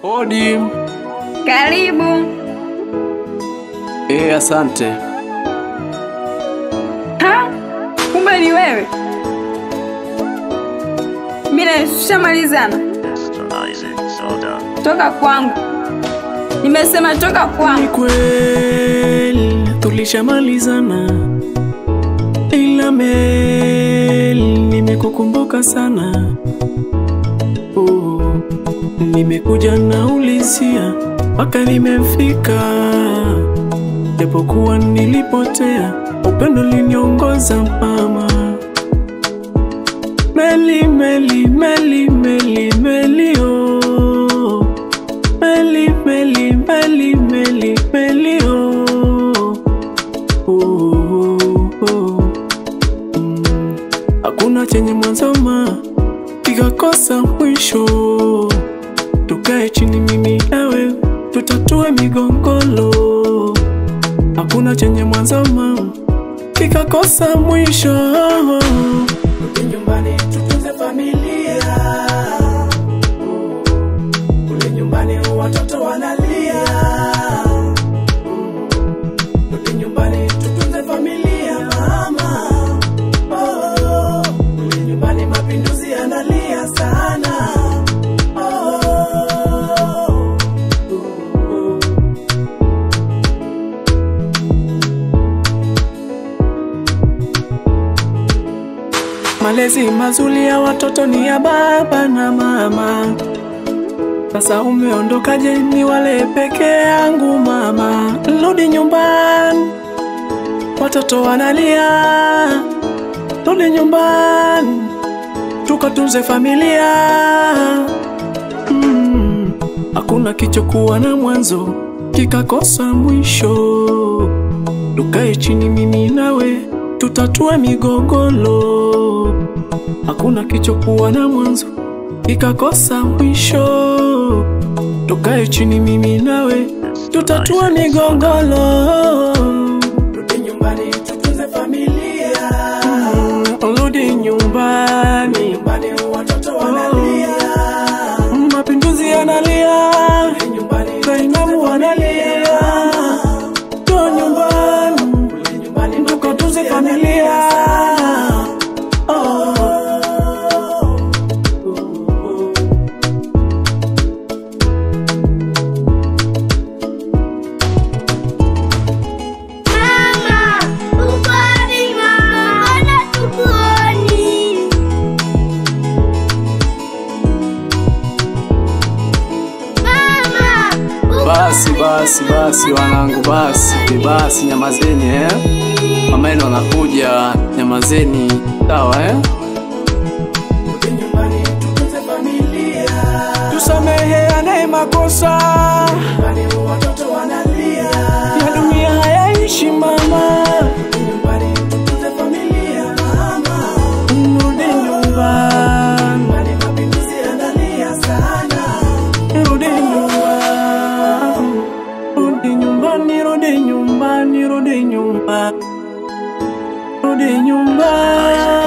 Odi. Karibu. Asante. Ha? Kumbe ni wewe. Mimi nishamalizana. Toka kwangu. Nimesema toka kwangu. Ni kweli tulishamalizana, ila nimekukumbuka sana. Nimekuja na ulizia mpaka nimefika, japokuwa nilipotea, upendo liniongoza mama. Meli meli meli meli meli oh, meli meli meli meli meli oh, hakuna chenye mwanzo kikakosa mwisho. Tukae chini mimi nawe tutatue migongolo. Hakuna chenye mwanzo kikakosa mwisho. Rudi nyumbani tutunze familia. Kule nyumbani watoto wanalia. Rudi nyumbani tutunze familia mama. Kule nyumbani mapinduzi yanalia sana. Malezi mazuri ya watoto ni ya baba na mama. Sasa umeondokaje ni wale peke yangu mama. Rudi nyumbani, watoto wanalia. Rudi nyumbani, tukatunze familia. Hakuna kichokuwa na mwanzo kikakosa mwisho. Tukae chini mimi nawe tutatue migogolo. Hakuna kichokuwa na mwanzo kikakosa mwisho. Tukae chini mimi nawe tutatue migogolo. Rudi nyumbani tutunze familia. Rudi nyumbani, nyumbani watoto wanalia. Mapinduzi yanalia. Rudi nyumbani Zainabu wanalia. Rudi nyumbani tukatunze familia. Basi wanangu, basi nyamazeni mama yenu anakuja, nyamazeni sawa Rudi nyumbani tutunze familia. Tusameheane makosa. Nyumbani watoto wanalia. Ya dunia hayaishi mama. Rudi nyumbani tutunze familia mama. Rudi nyumbani, nyumbani mapinduzi yanalia sana. Rudi nyumbani, rudi nyumbani, rudi nyumbani, rudi nyumbani, rudi nyumbani.